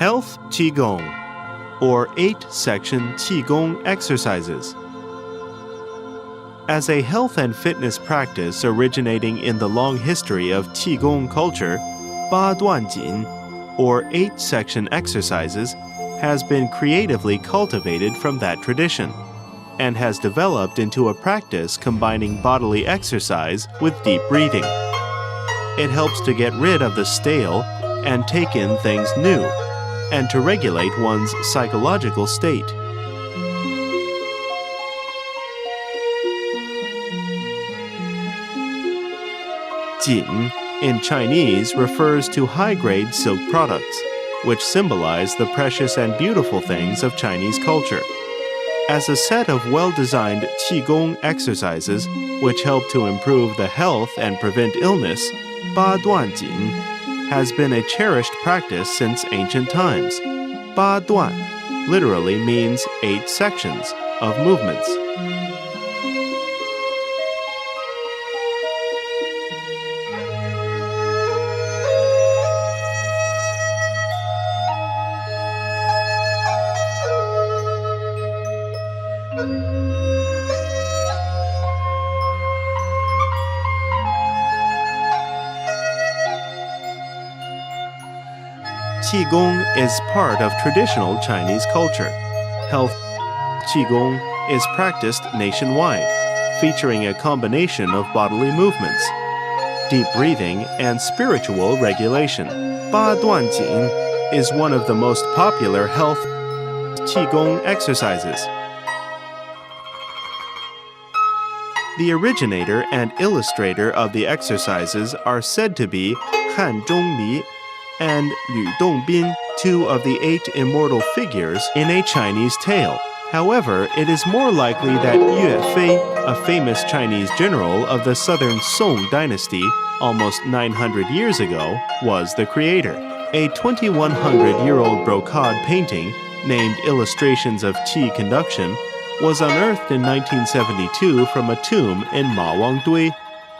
Health Qigong, or 8-section Qigong exercises. As a health and fitness practice originating in the long history of Qigong culture, Ba Duan Jin, or 8-section exercises, has been creatively cultivated from that tradition and has developed into a practice combining bodily exercise with deep breathing. It helps to get rid of the stale and take in things new, and to regulate one's psychological state. Jin in Chinese refers to high-grade silk products, which symbolize the precious and beautiful things of Chinese culture. As a set of well-designed Qigong exercises which help to improve the health and prevent illness, Ba Duan Jin has been a cherished practice since ancient times. Ba Duan literally means 8 sections of movements. Qigong is part of traditional Chinese culture. Health Qigong is practiced nationwide, featuring a combination of bodily movements, deep breathing, and spiritual regulation. Ba Duan Jin is one of the most popular health Qigong exercises. The originator and illustrator of the exercises are said to be Han Zhongli and Lü Dongbin, 2 of the 8 immortal figures in a Chinese tale. However, it is more likely that Yue Fei, a famous Chinese general of the southern Song dynasty almost 900 years ago, was the creator. A 2,100-year-old brocade painting named Illustrations of Qi Conduction was unearthed in 1972 from a tomb in Mawangdui,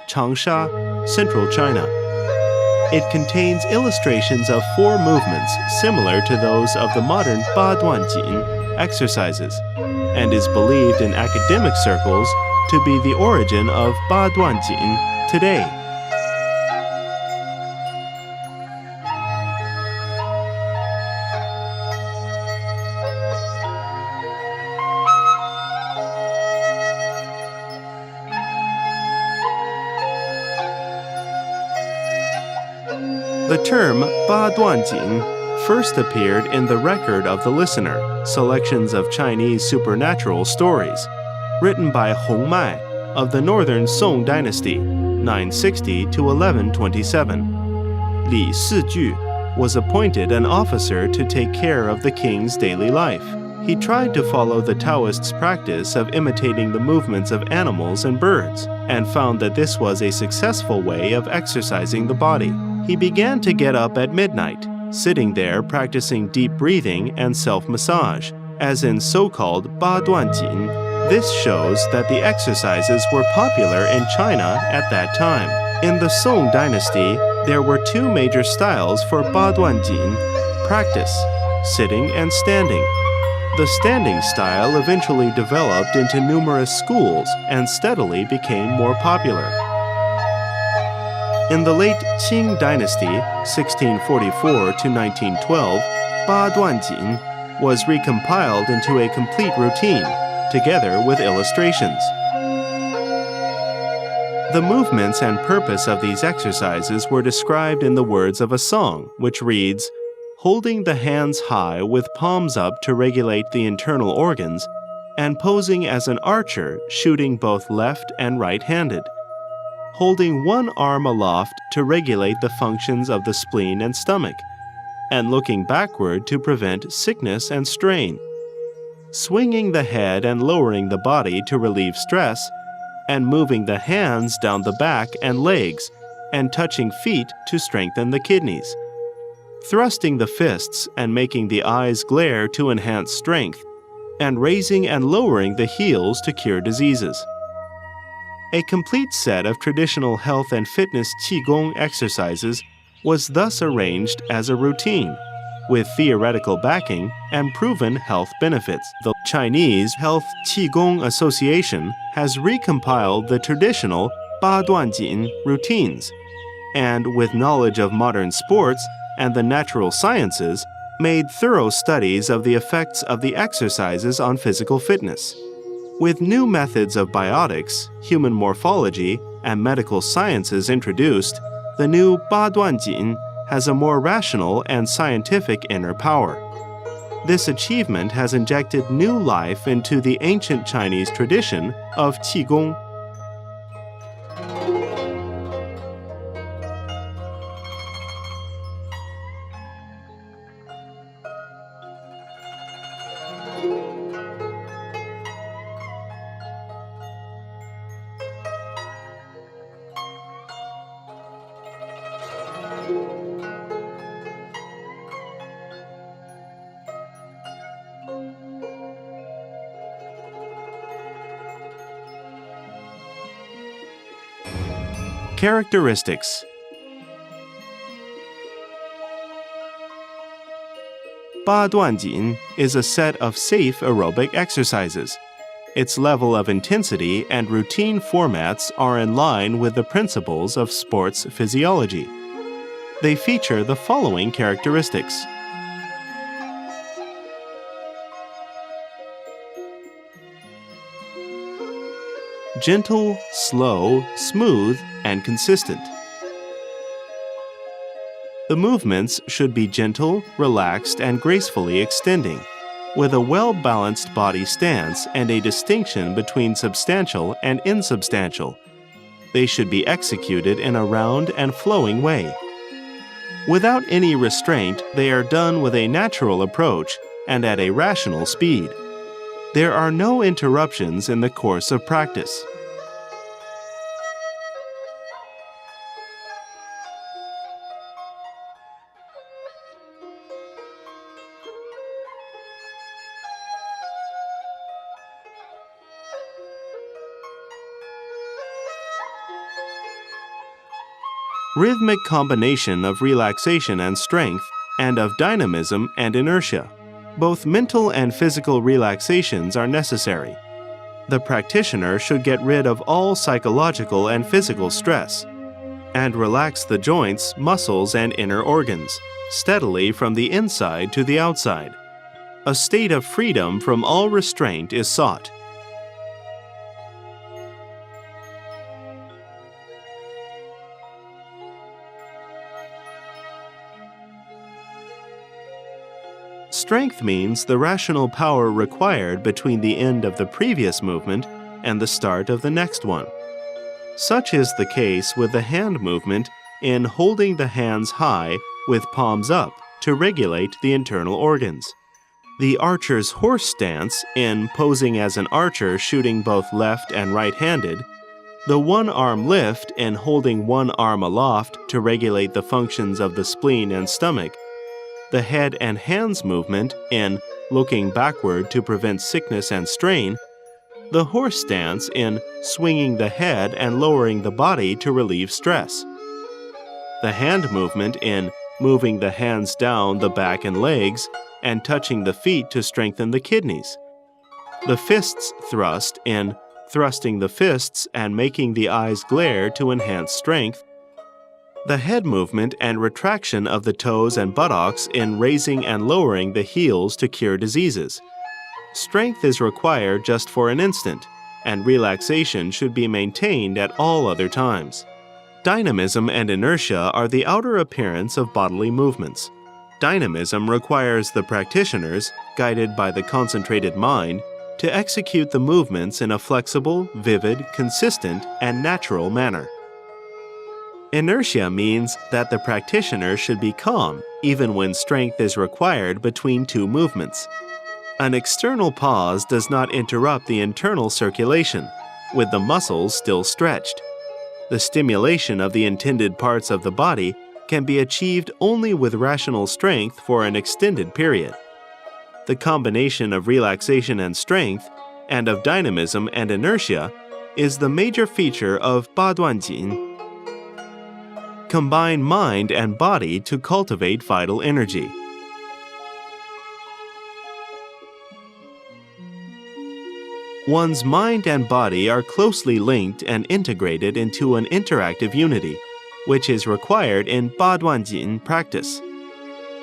Changsha, central China. It contains illustrations of 4 movements similar to those of the modern Ba Duan Jin exercises, and is believed in academic circles to be the origin of Ba Duan Jin today. The term Ba Duan Jin first appeared in the Record of the Listener, selections of Chinese supernatural stories, written by Hong Mai of the northern Song dynasty, 960 to 1127. Li Siju was appointed an officer to take care of the king's daily life. He tried to follow the Taoists' practice of imitating the movements of animals and birds, and found that this was a successful way of exercising the body. He began to get up at midnight, sitting there practicing deep breathing and self-massage, as in so-called Ba Duan Jin. This shows that the exercises were popular in China at that time. In the Song dynasty, there were 2 major styles for Ba Duan Jin practice, sitting and standing. The standing style eventually developed into numerous schools and steadily became more popular. In the late Qing dynasty, 1644 to 1912, Ba Duan Jin was recompiled into a complete routine, together with illustrations. The movements and purpose of these exercises were described in the words of a song, which reads, "Holding the hands high with palms up to regulate the internal organs, and posing as an archer shooting both left and right-handed. Holding one arm aloft to regulate the functions of the spleen and stomach, and looking backward to prevent sickness and strain. Swinging the head and lowering the body to relieve stress, and moving the hands down the back and legs, and touching feet to strengthen the kidneys. Thrusting the fists and making the eyes glare to enhance strength, and raising and lowering the heels to cure diseases." A complete set of traditional health and fitness Qigong exercises was thus arranged as a routine, with theoretical backing and proven health benefits. The Chinese Health Qigong Association has recompiled the traditional Ba Duan Jin routines, and with knowledge of modern sports and the natural sciences, made thorough studies of the effects of the exercises on physical fitness. With new methods of biotics, human morphology, and medical sciences introduced, the new Ba Duan Jin has a more rational and scientific inner power. This achievement has injected new life into the ancient Chinese tradition of Qigong. Characteristics. Ba Duan Jin is a set of safe aerobic exercises. Its level of intensity and routine formats are in line with the principles of sports physiology. They feature the following characteristics. Gentle, slow, smooth, and consistent. The movements should be gentle, relaxed, and gracefully extending, with a well-balanced body stance and a distinction between substantial and insubstantial. They should be executed in a round and flowing way. Without any restraint, they are done with a natural approach and at a rational speed. There are no interruptions in the course of practice. Rhythmic combination of relaxation and strength, and of dynamism and inertia. Both mental and physical relaxations are necessary. The practitioner should get rid of all psychological and physical stress, and relax the joints, muscles, and inner organs, steadily from the inside to the outside. A state of freedom from all restraint is sought. Strength means the rational power required between the end of the previous movement and the start of the next one. Such is the case with the hand movement in holding the hands high with palms up to regulate the internal organs. The archer's horse stance in posing as an archer shooting both left and right-handed. The one-arm lift in holding one arm aloft to regulate the functions of the spleen and stomach. The head and hands movement in looking backward to prevent sickness and strain, the horse stance in swinging the head and lowering the body to relieve stress, the hand movement in moving the hands down the back and legs and touching the feet to strengthen the kidneys, the fists thrust in thrusting the fists and making the eyes glare to enhance strength, the head movement and retraction of the toes and buttocks in raising and lowering the heels to cure diseases. Strength is required just for an instant, and relaxation should be maintained at all other times. Dynamism and inertia are the outer appearance of bodily movements. Dynamism requires the practitioners, guided by the concentrated mind, to execute the movements in a flexible, vivid, consistent, and natural manner. Inertia means that the practitioner should be calm even when strength is required between two movements. An external pause does not interrupt the internal circulation, with the muscles still stretched. The stimulation of the intended parts of the body can be achieved only with rational strength for an extended period. The combination of relaxation and strength, and of dynamism and inertia, is the major feature of Ba Duan Jin. Combine mind and body to cultivate vital energy. One's mind and body are closely linked and integrated into an interactive unity, which is required in Ba Duan Jin practice.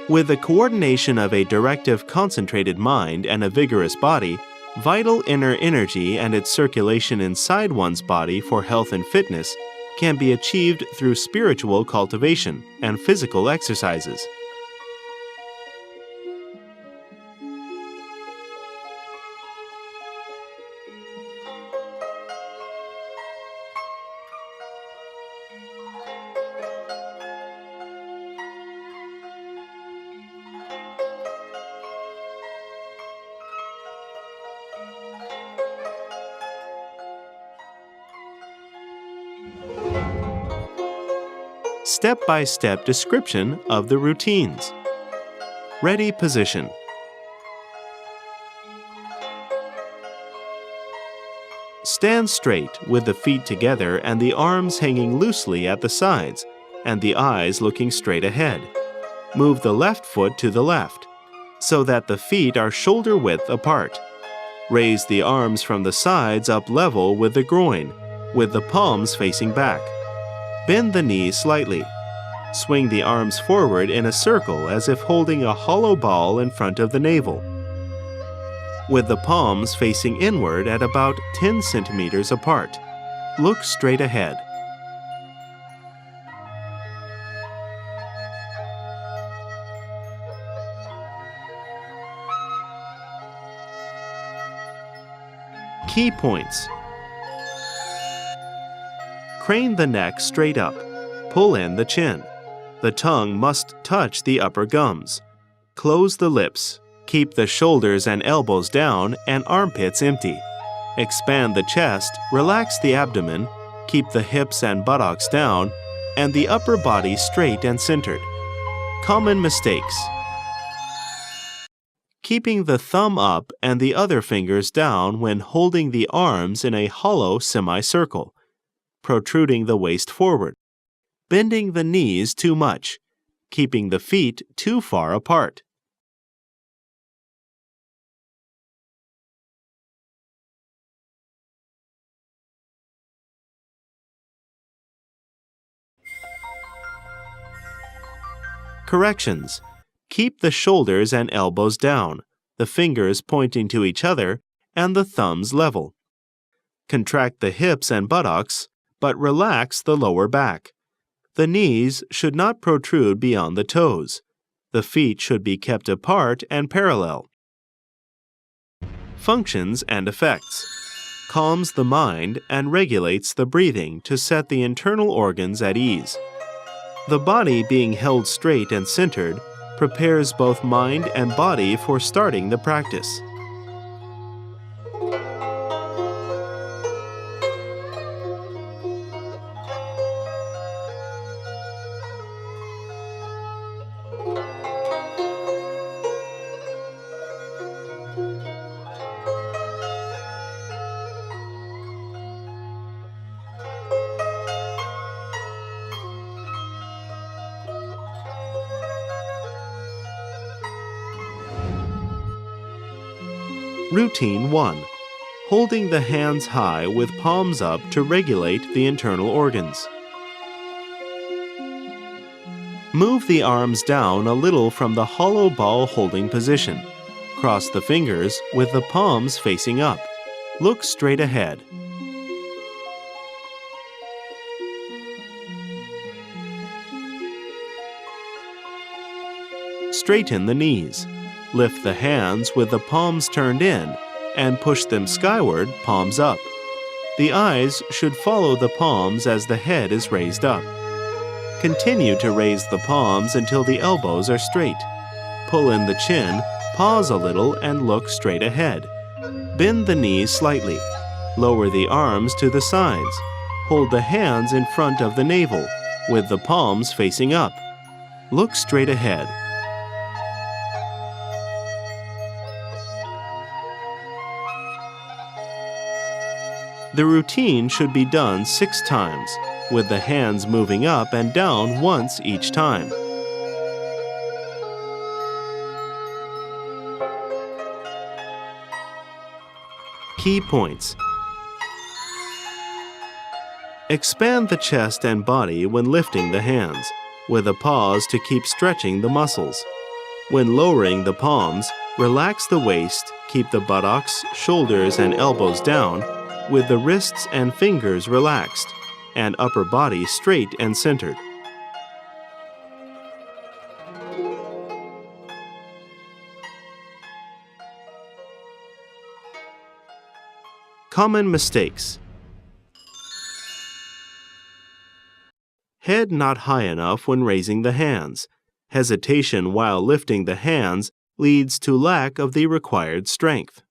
With the coordination of a directive concentrated mind and a vigorous body, vital inner energy and its circulation inside one's body for health and fitness can be achieved through spiritual cultivation and physical exercises. Step-by-step description of the routines. Ready position. Stand straight with the feet together and the arms hanging loosely at the sides and the eyes looking straight ahead. Move the left foot to the left so that the feet are shoulder width apart. Raise the arms from the sides up level with the groin, with the palms facing back. Bend the knees slightly. Swing the arms forward in a circle as if holding a hollow ball in front of the navel, with the palms facing inward at about 10 centimeters apart. Look straight ahead. Key points. Crane the neck straight up. Pull in the chin. The tongue must touch the upper gums. Close the lips. Keep the shoulders and elbows down and armpits empty. Expand the chest, relax the abdomen, keep the hips and buttocks down, and the upper body straight and centered. Common mistakes. Keeping the thumb up and the other fingers down when holding the arms in a hollow semicircle. Protruding the waist forward. Bending the knees too much. Keeping the feet too far apart. Corrections. Keep the shoulders and elbows down, the fingers pointing to each other, and the thumbs level. Contract the hips and buttocks, but relax the lower back. The knees should not protrude beyond the toes. The feet should be kept apart and parallel. Functions and effects. Calms the mind and regulates the breathing to set the internal organs at ease. The body being held straight and centered prepares both mind and body for starting the practice. Routine 1. Holding the hands high with palms up to regulate the internal organs. Move the arms down a little from the hollow ball holding position. Cross the fingers with the palms facing up. Look straight ahead. Straighten the knees. Lift the hands with the palms turned in and push them skyward, palms up. The eyes should follow the palms as the head is raised up. Continue to raise the palms until the elbows are straight. Pull in the chin, pause a little and look straight ahead. Bend the knees slightly. Lower the arms to the sides. Hold the hands in front of the navel, with the palms facing up. Look straight ahead. The routine should be done 6 times, with the hands moving up and down once each time. Key points. Expand the chest and body when lifting the hands, with a pause to keep stretching the muscles. When lowering the palms, relax the waist, keep the buttocks, shoulders, and elbows down, with the wrists and fingers relaxed, and upper body straight and centered. Common mistakes. Head not high enough when raising the hands. Hesitation while lifting the hands leads to lack of the required strength.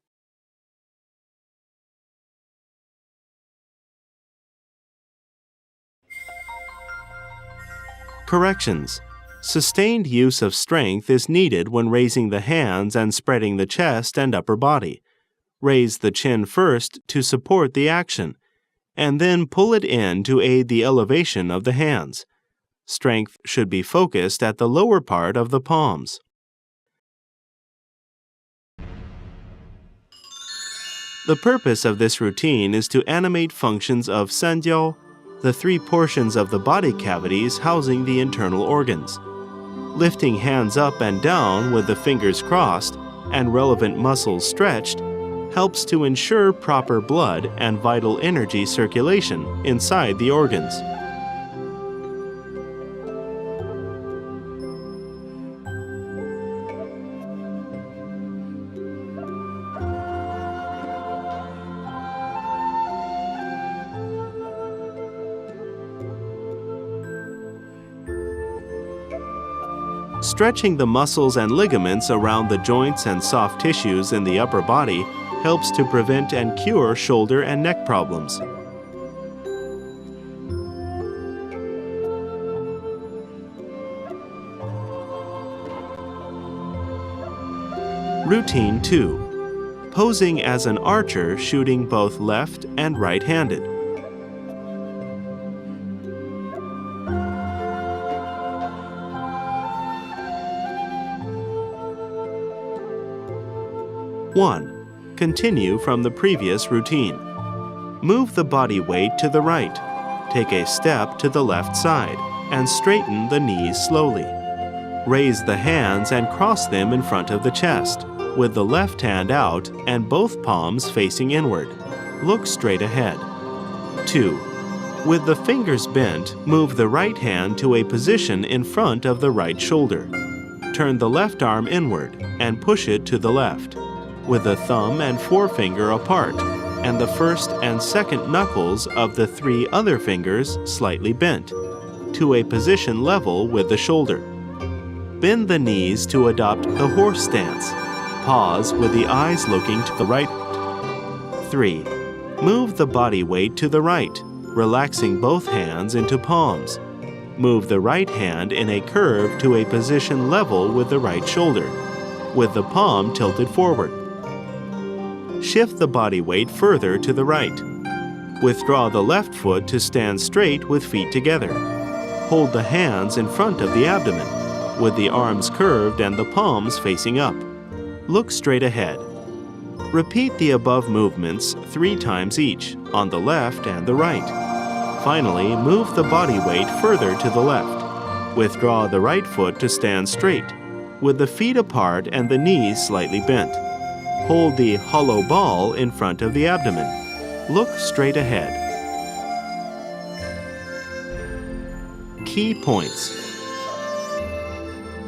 Corrections. Sustained use of strength is needed when raising the hands and spreading the chest and upper body. Raise the chin first to support the action, and then pull it in to aid the elevation of the hands. Strength should be focused at the lower part of the palms. The purpose of this routine is to animate functions of sanjiao, the three portions of the body cavities housing the internal organs. Lifting hands up and down with the fingers crossed and relevant muscles stretched helps to ensure proper blood and vital energy circulation inside the organs. Stretching the muscles and ligaments around the joints and soft tissues in the upper body helps to prevent and cure shoulder and neck problems. Routine 2. Posing as an archer shooting both left and right-handed. One. Continue from the previous routine. Move the body weight to the right. Take a step to the left side and straighten the knees slowly. Raise the hands and cross them in front of the chest, with the left hand out and both palms facing inward. Look straight ahead. 2. With the fingers bent, move the right hand to a position in front of the right shoulder. Turn the left arm inward and push it to the left, with the thumb and forefinger apart and the first and second knuckles of the three other fingers slightly bent, to a position level with the shoulder. Bend the knees to adopt the horse stance. Pause with the eyes looking to the right. 3. Move the body weight to the right, relaxing both hands into palms. Move the right hand in a curve to a position level with the right shoulder, with the palm tilted forward. Shift the body weight further to the right. Withdraw the left foot to stand straight with feet together. Hold the hands in front of the abdomen, with the arms curved and the palms facing up. Look straight ahead. Repeat the above movements 3 times each, on the left and the right. Finally, move the body weight further to the left. Withdraw the right foot to stand straight, with the feet apart and the knees slightly bent. Hold the hollow ball in front of the abdomen. Look straight ahead. Key points.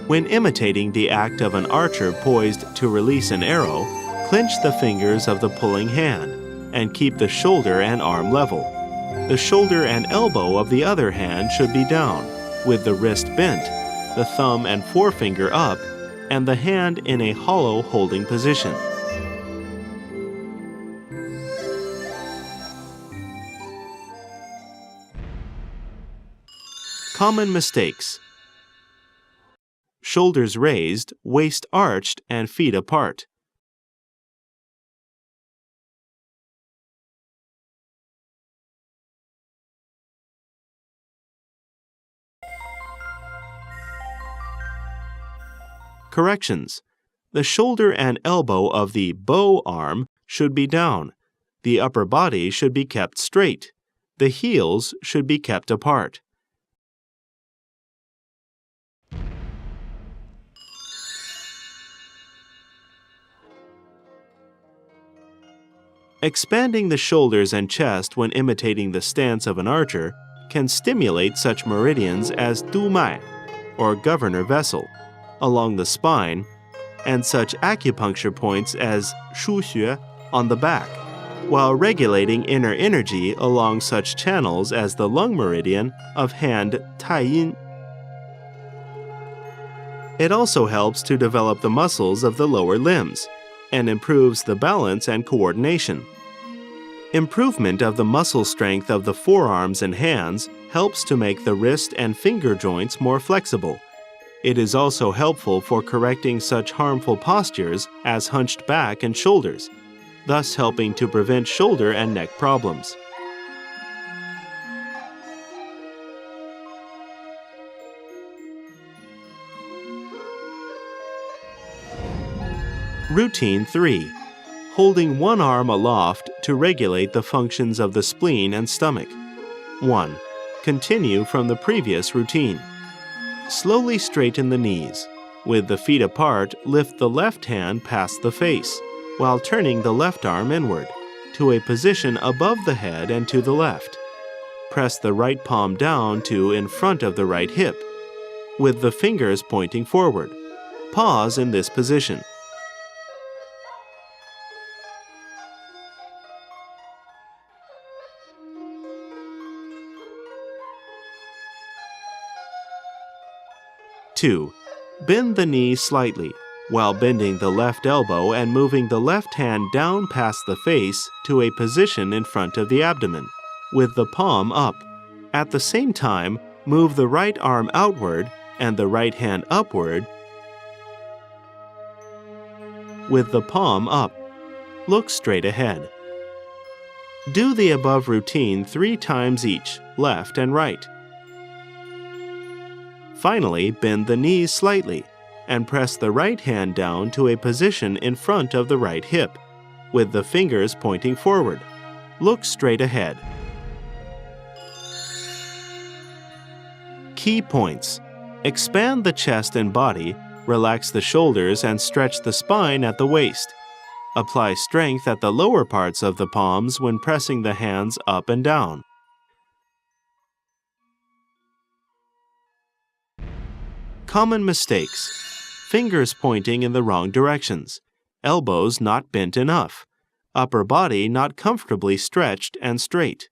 When imitating the act of an archer poised to release an arrow, clench the fingers of the pulling hand and keep the shoulder and arm level. The shoulder and elbow of the other hand should be down, with the wrist bent, the thumb and forefinger up, and the hand in a hollow holding position. Common mistakes. Shoulders raised, waist arched, and feet apart. Corrections. The shoulder and elbow of the bow arm should be down. The upper body should be kept straight. The heels should be kept apart. Expanding the shoulders and chest when imitating the stance of an archer can stimulate such meridians as Du Mai, or governor vessel, along the spine, and such acupuncture points as Shu Xue on the back, while regulating inner energy along such channels as the lung meridian of hand Tai Yin. It also helps to develop the muscles of the lower limbs and improves the balance and coordination. Improvement of the muscle strength of the forearms and hands helps to make the wrist and finger joints more flexible. It is also helpful for correcting such harmful postures as hunched back and shoulders, thus helping to prevent shoulder and neck problems. Routine 3. Holding one arm aloft to regulate the functions of the spleen and stomach. 1. Continue from the previous routine. Slowly straighten the knees. With the feet apart, lift the left hand past the face, while turning the left arm inward, to a position above the head and to the left. Press the right palm down to in front of the right hip, with the fingers pointing forward. Pause in this position. Two, bend the knee slightly, while bending the left elbow and moving the left hand down past the face to a position in front of the abdomen, with the palm up. At the same time, move the right arm outward and the right hand upward with the palm up. Look straight ahead. Do the above routine 3 times each, left and right. Finally, bend the knees slightly and press the right hand down to a position in front of the right hip, with the fingers pointing forward. Look straight ahead. Key points. Expand the chest and body, relax the shoulders and stretch the spine at the waist. Apply strength at the lower parts of the palms when pressing the hands up and down. Common mistakes. Fingers pointing in the wrong directions. Elbows not bent enough. Upper body not comfortably stretched and straight.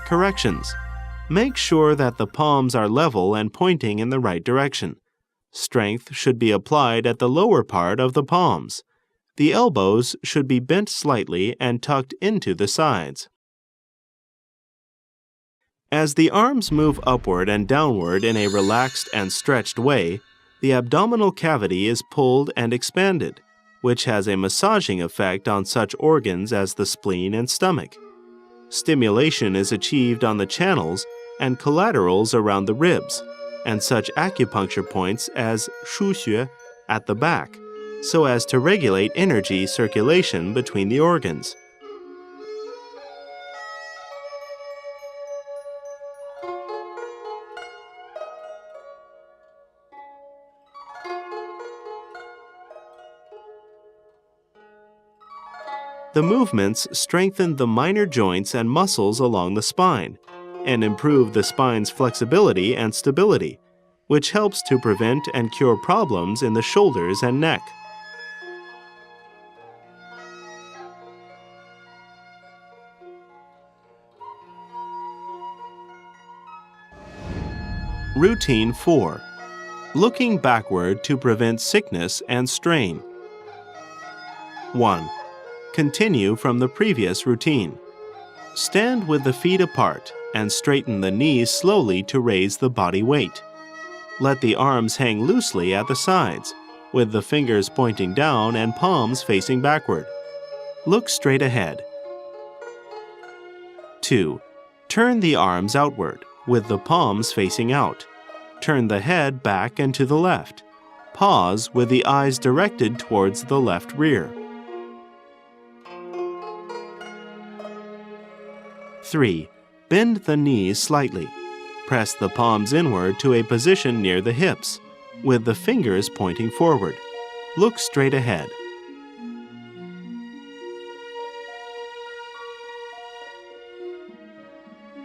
Corrections. Make sure that the palms are level and pointing in the right direction. Strength should be applied at the lower part of the palms. The elbows should be bent slightly and tucked into the sides. As the arms move upward and downward in a relaxed and stretched way, the abdominal cavity is pulled and expanded, which has a massaging effect on such organs as the spleen and stomach. Stimulation is achieved on the channels and collaterals around the ribs, and such acupuncture points as Shu Xue at the back, so as to regulate energy circulation between the organs. The movements strengthen the minor joints and muscles along the spine, and improve the spine's flexibility and stability, which helps to prevent and cure problems in the shoulders and neck. Routine 4. Looking backward to prevent sickness and strain. 1. Continue from the previous routine. Stand with the feet apart and straighten the knees slowly to raise the body weight. Let the arms hang loosely at the sides, with the fingers pointing down and palms facing backward. Look straight ahead. 2. Turn the arms outward, with the palms facing out. Turn the head back and to the left. Pause with the eyes directed towards the left rear. 3. Bend the knees slightly. Press the palms inward to a position near the hips, with the fingers pointing forward. Look straight ahead.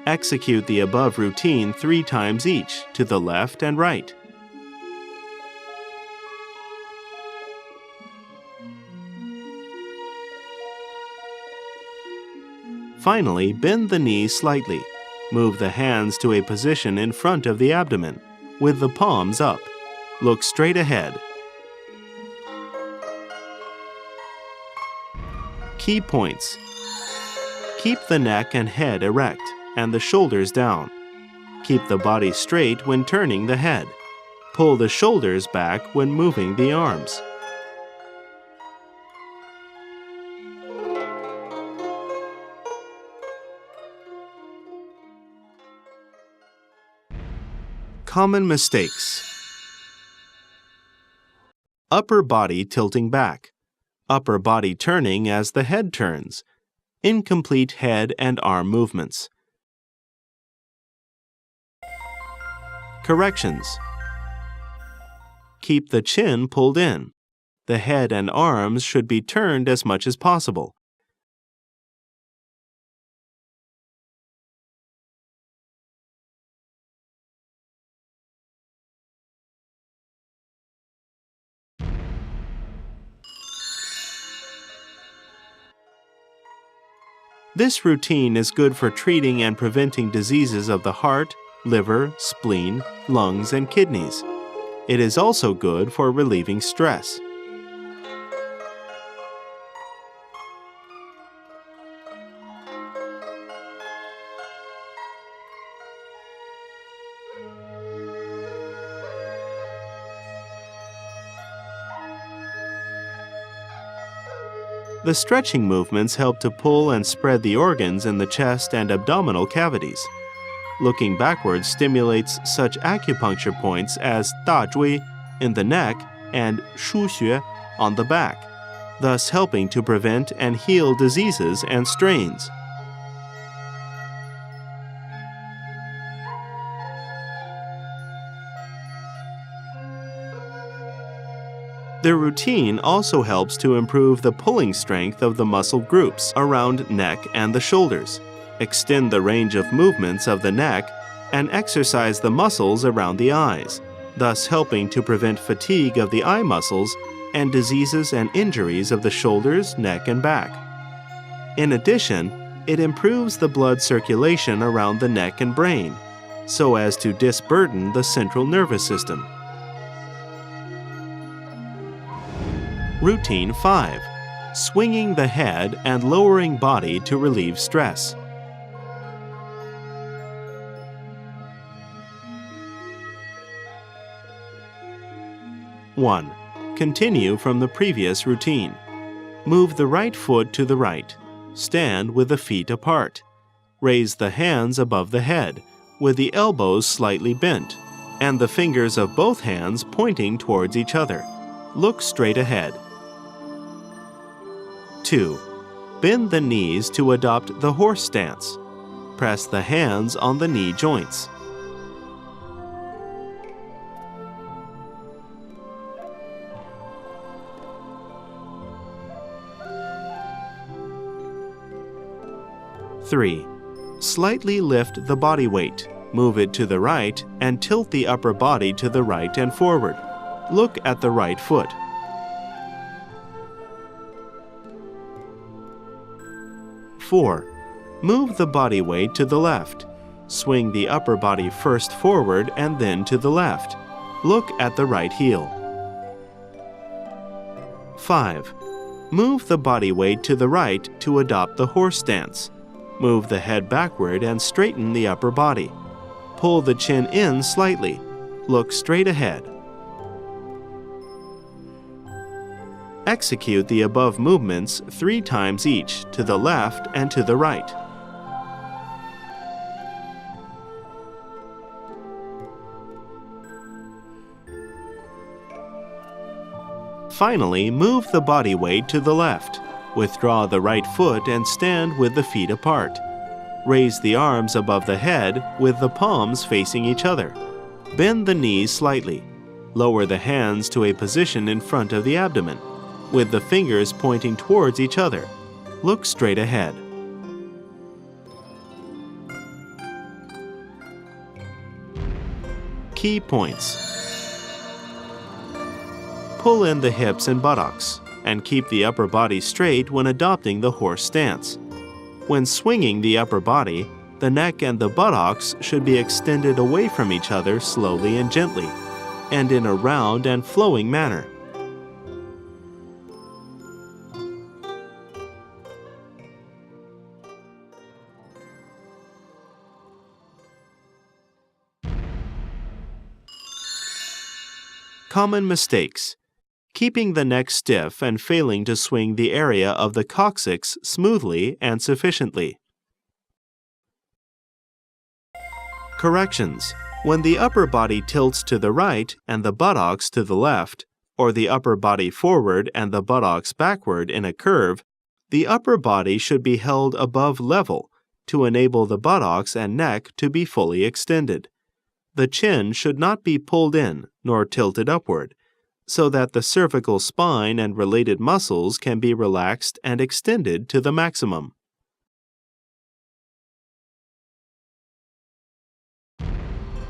Execute the above routine 3 times each, to the left and right. Finally, bend the knees slightly. Move the hands to a position in front of the abdomen, with the palms up. Look straight ahead. Key points. Keep the neck and head erect, and the shoulders down. Keep the body straight when turning the head. Pull the shoulders back when moving the arms. Common mistakes. Upper body tilting back. Upper body turning as the head turns. Incomplete head and arm movements. Corrections. Keep the chin pulled in. The head and arms should be turned as much as possible. This routine is good for treating and preventing diseases of the heart, liver, spleen, lungs, and kidneys. It is also good for relieving stress. The stretching movements help to pull and spread the organs in the chest and abdominal cavities. Looking backwards stimulates such acupuncture points as Da Zhui in the neck and Shu Xue on the back, thus helping to prevent and heal diseases and strains. The routine also helps to improve the pulling strength of the muscle groups around neck and the shoulders, extend the range of movements of the neck, and exercise the muscles around the eyes, thus helping to prevent fatigue of the eye muscles and diseases and injuries of the shoulders, neck, and back. In addition, it improves the blood circulation around the neck and brain, so as to disburden the central nervous system. Routine 5. Swinging the head and lowering body to relieve stress. (1) Continue from the previous routine. Move the right foot to the right. Stand with the feet apart. Raise the hands above the head, with the elbows slightly bent, and the fingers of both hands pointing towards each other. Look straight ahead. 2. Bend the knees to adopt the horse stance. Press the hands on the knee joints. (3) Slightly lift the body weight. Move it to the right and tilt the upper body to the right and forward. Look at the right foot. 4. Move the body weight to the left. Swing the upper body first forward and then to the left. Look at the right heel. 5. Move the body weight to the right to adopt the horse stance. Move the head backward and straighten the upper body. Pull the chin in slightly. Look straight ahead. Execute the above movements 3 times each, to the left and to the right. Finally, move the body weight to the left. Withdraw the right foot and stand with the feet apart. Raise the arms above the head with the palms facing each other. Bend the knees slightly. Lower the hands to a position in front of the abdomen, with the fingers pointing towards each other. Look straight ahead. Key points. Pull in the hips and buttocks, and keep the upper body straight when adopting the horse stance. When swinging the upper body, the neck and the buttocks should be extended away from each other slowly and gently, and in a round and flowing manner. Common mistakes: keeping the neck stiff and failing to swing the area of the coccyx smoothly and sufficiently. Corrections: when the upper body tilts to the right and the buttocks to the left, or the upper body forward and the buttocks backward in a curve, the upper body should be held above level to enable the buttocks and neck to be fully extended. The chin should not be pulled in nor tilted upward, so that the cervical spine and related muscles can be relaxed and extended to the maximum.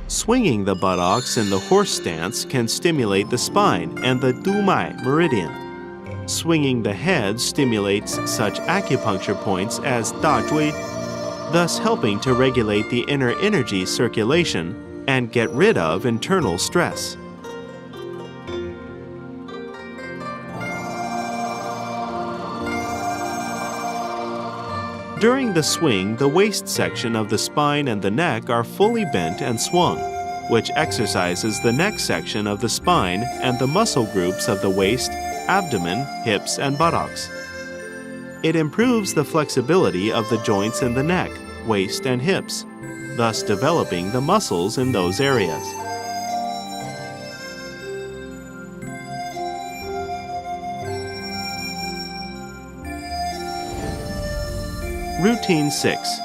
Swinging the buttocks in the horse stance can stimulate the spine and the dumai meridian. Swinging the head stimulates such acupuncture points as dazhui, thus helping to regulate the inner energy circulation and get rid of internal stress. During the swing, the waist section of the spine and the neck are fully bent and swung, which exercises the neck section of the spine and the muscle groups of the waist, abdomen, hips, and buttocks. It improves the flexibility of the joints in the neck, waist, and hips, thus developing the muscles in those areas. Routine 6.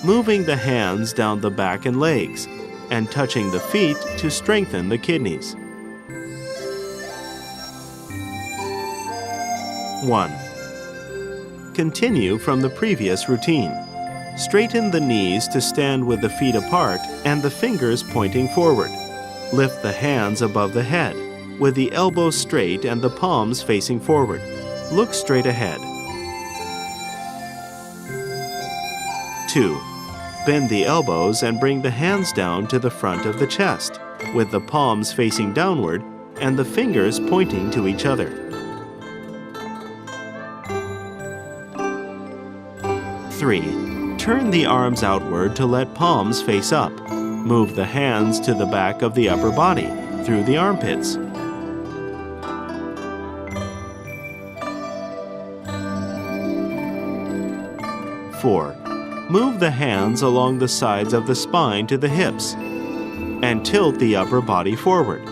Moving the hands down the back and legs, and touching the feet to strengthen the kidneys. 1. Continue from the previous routine. Straighten the knees to stand with the feet apart and the fingers pointing forward. Lift the hands above the head, with the elbows straight and the palms facing forward. Look straight ahead. 2. Bend the elbows and bring the hands down to the front of the chest, with the palms facing downward and the fingers pointing to each other. 3. Turn the arms outward to let palms face up. Move the hands to the back of the upper body, through the armpits. 4. Move the hands along the sides of the spine to the hips, and tilt the upper body forward.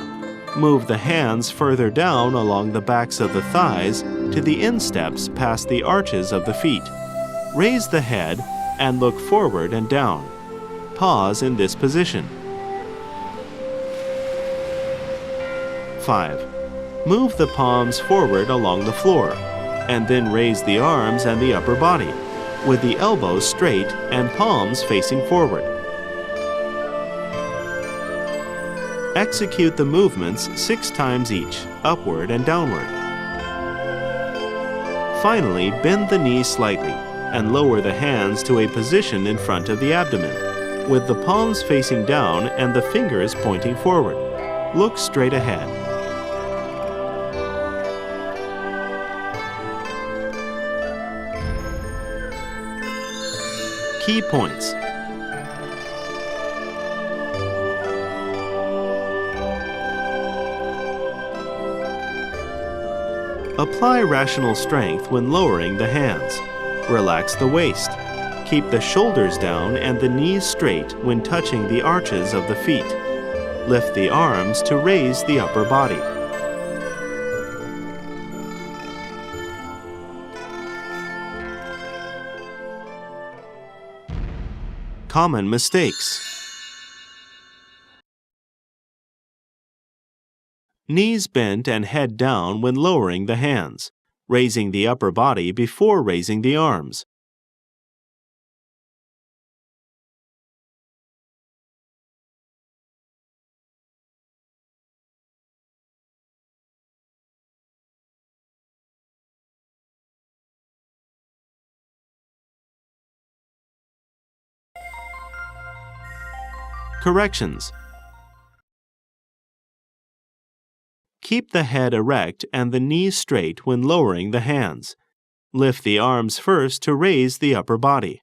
Move the hands further down along the backs of the thighs to the insteps past the arches of the feet. Raise the head and look forward and down. Pause in this position. 5. Move the palms forward along the floor, and then raise the arms and the upper body, with the elbows straight and palms facing forward. Execute the movements 6 times each, upward and downward. Finally, bend the knees slightly and lower the hands to a position in front of the abdomen, with the palms facing down and the fingers pointing forward. Look straight ahead. Key points. Apply rational strength when lowering the hands. Relax the waist. Keep the shoulders down and the knees straight when touching the arches of the feet. Lift the arms to raise the upper body. Common mistakes. Knees bent and head down when lowering the hands, raising the upper body before raising the arms. Corrections. Keep the head erect and the knees straight when lowering the hands. Lift the arms first to raise the upper body.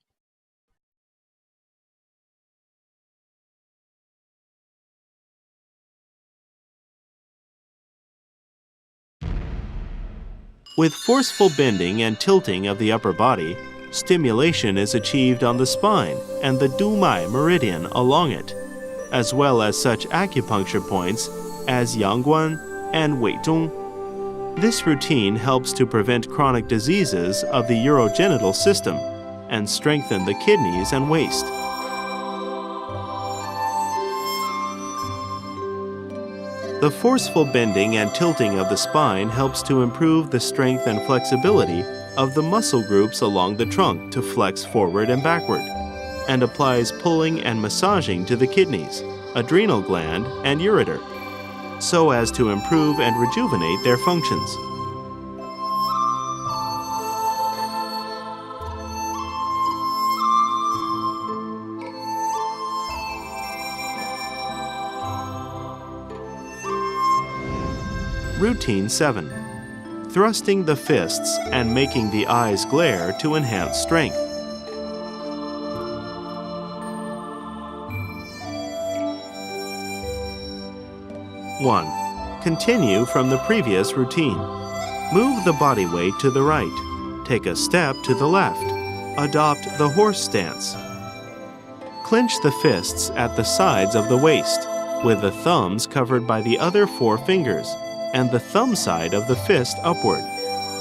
With forceful bending and tilting of the upper body, stimulation is achieved on the spine and the Dumai meridian along it, as well as such acupuncture points as Yangguan and Weizhong. This routine helps to prevent chronic diseases of the urogenital system and strengthen the kidneys and waist. The forceful bending and tilting of the spine helps to improve the strength and flexibility of the muscle groups along the trunk to flex forward and backward, and applies pulling and massaging to the kidneys, adrenal gland, and ureter, so as to improve and rejuvenate their functions. Routine 7. Thrusting the fists and making the eyes glare to enhance strength. One. Continue from the previous routine. Move the body weight to the right. Take a step to the left. Adopt the horse stance. Clench the fists at the sides of the waist, with the thumbs covered by the other 4 fingers, and the thumb side of the fist upward.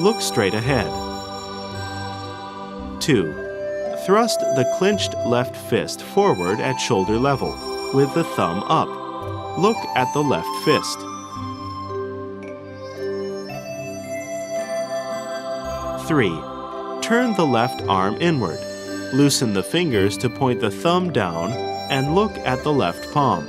Look straight ahead. 2. Thrust the clenched left fist forward at shoulder level, with the thumb up. Look at the left fist. 3. Turn the left arm inward. Loosen the fingers to point the thumb down and look at the left palm.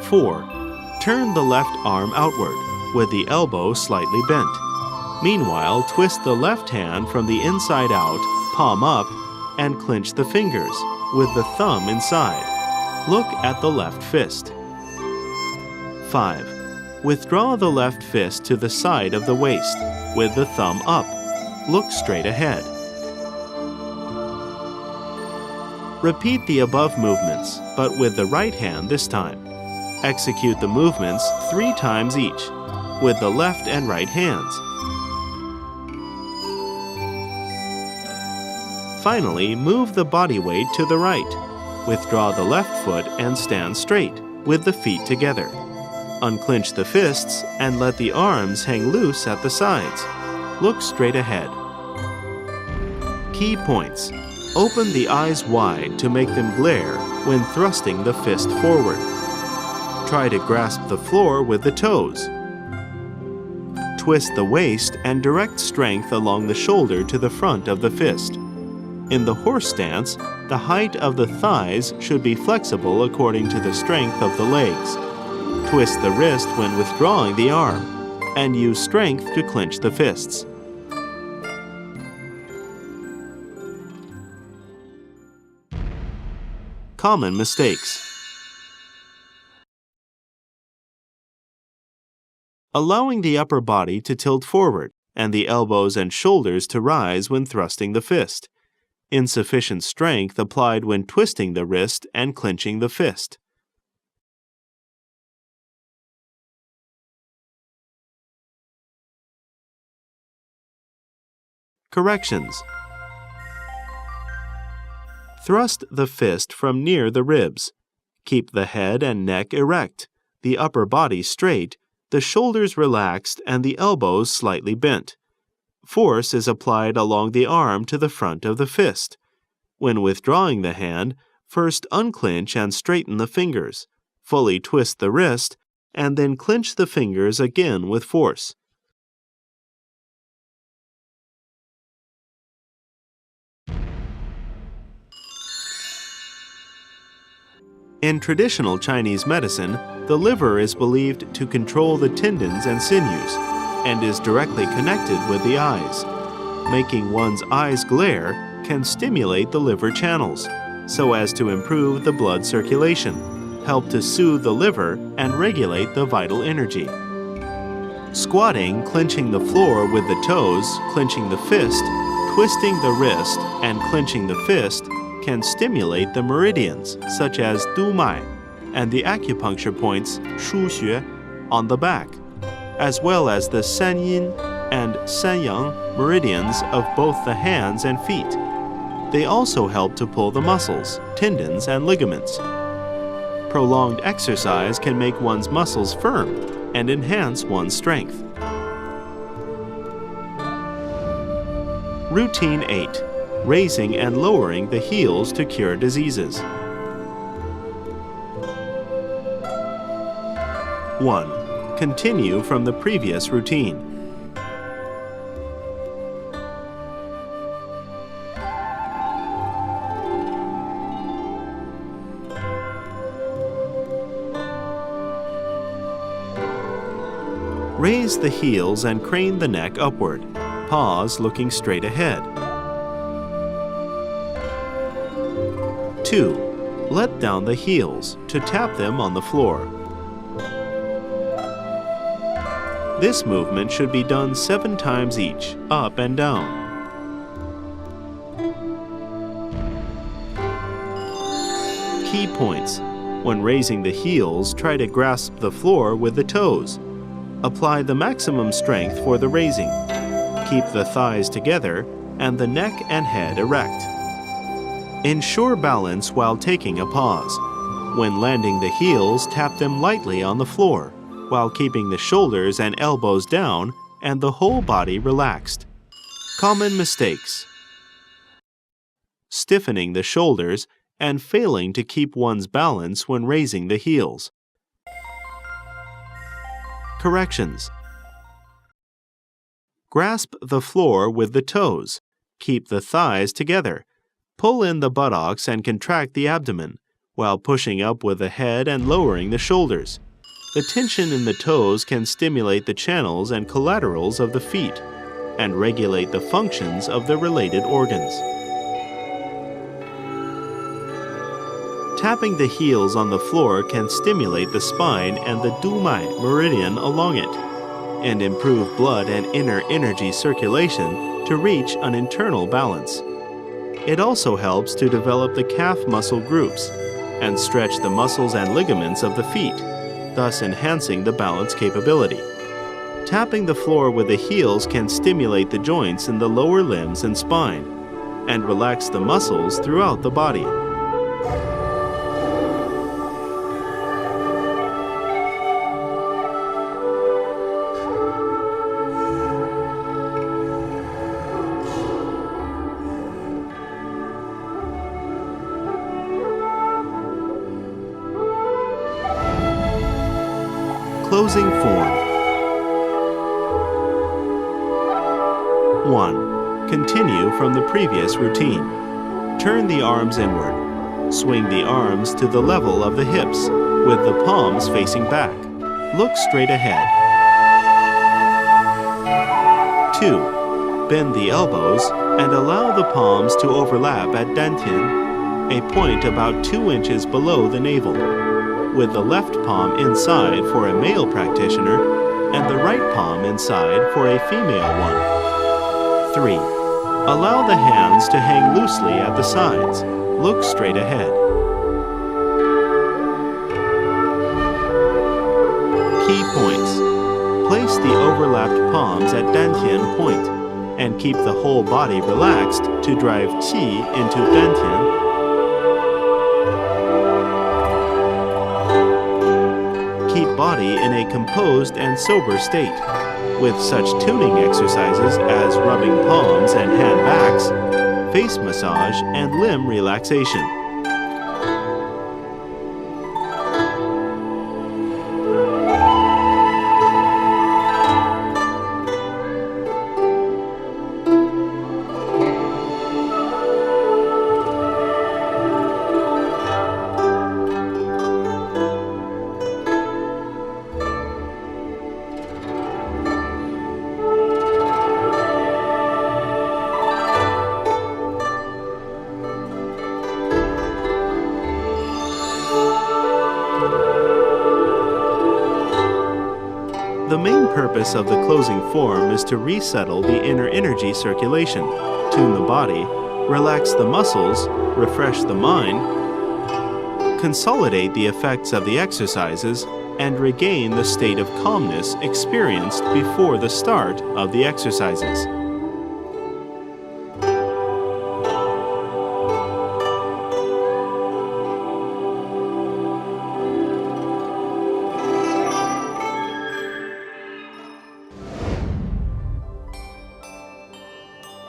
4. Turn the left arm outward, with the elbow slightly bent. Meanwhile, twist the left hand from the inside out, palm up, and clench the fingers, with the thumb inside. Look at the left fist. 5. Withdraw the left fist to the side of the waist, with the thumb up. Look straight ahead. Repeat the above movements, but with the right hand this time. Execute the movements 3 times each, with the left and right hands. Finally, move the body weight to the right. Withdraw the left foot and stand straight, with the feet together. Unclench the fists and let the arms hang loose at the sides. Look straight ahead. Key points. Open the eyes wide to make them glare when thrusting the fist forward. Try to grasp the floor with the toes. Twist the waist and direct strength along the shoulder to the front of the fist. In the horse stance, the height of the thighs should be flexible according to the strength of the legs. Twist the wrist when withdrawing the arm, and use strength to clench the fists. Common mistakes. Allowing the upper body to tilt forward and the elbows and shoulders to rise when thrusting the fist. Insufficient strength applied when twisting the wrist and clenching the fist. Corrections. Thrust the fist from near the ribs. Keep the head and neck erect, the upper body straight, the shoulders relaxed, and the elbows slightly bent. Force is applied along the arm to the front of the fist. When withdrawing the hand, first unclench and straighten the fingers, fully twist the wrist, and then clench the fingers again with force. In traditional Chinese medicine, the liver is believed to control the tendons and sinews, and is directly connected with the eyes. Making one's eyes glare can stimulate the liver channels, so as to improve the blood circulation, help to soothe the liver, and regulate the vital energy. Squatting, clenching the floor with the toes, clenching the fist, twisting the wrist, and clenching the fist can stimulate the meridians, such as Du Mai, and the acupuncture points Shu Xue on the back, as well as the San Yin and San Yang meridians of both the hands and feet. They also help to pull the muscles, tendons, and ligaments. Prolonged exercise can make one's muscles firm and enhance one's strength. Routine 8. Raising and lowering the heels to cure diseases. 1. Continue from the previous routine. Raise the heels and crane the neck upward. Pause, looking straight ahead. 2. Let down the heels to tap them on the floor. This movement should be done 7 times each, up and down. Key points. When raising the heels, try to grasp the floor with the toes. Apply the maximum strength for the raising. Keep the thighs together and the neck and head erect. Ensure balance while taking a pause. When landing the heels, tap them lightly on the floor, while keeping the shoulders and elbows down and the whole body relaxed. Common mistakes: stiffening the shoulders and failing to keep one's balance when raising the heels. Corrections: grasp the floor with the toes. Keep the thighs together. Pull in the buttocks and contract the abdomen, while pushing up with the head and lowering the shoulders. The tension in the toes can stimulate the channels and collaterals of the feet, and regulate the functions of the related organs. Tapping the heels on the floor can stimulate the spine and the Du Mai meridian along it, and improve blood and inner energy circulation to reach an internal balance. It also helps to develop the calf muscle groups and stretch the muscles and ligaments of the feet, thus enhancing the balance capability. Tapping the floor with the heels can stimulate the joints in the lower limbs and spine, and relax the muscles throughout the body. Closing form. 1. Continue from the previous routine. Turn the arms inward. Swing the arms to the level of the hips, with the palms facing back. Look straight ahead. 2. Bend the elbows and allow the palms to overlap at dantian, a point about 2 inches below the navel, with the left palm inside for a male practitioner and the right palm inside for a female one. 3. Allow the hands to hang loosely at the sides. Look straight ahead. Key points. Place the overlapped palms at dantian point and keep the whole body relaxed to drive qi into dantian. Keep body in a composed and sober state, with such tuning exercises as rubbing palms and hand backs, face massage, and limb relaxation. The main purpose of the closing form is to resettle the inner energy circulation, tune the body, relax the muscles, refresh the mind, consolidate the effects of the exercises, and regain the state of calmness experienced before the start of the exercises.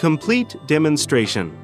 Complete demonstration.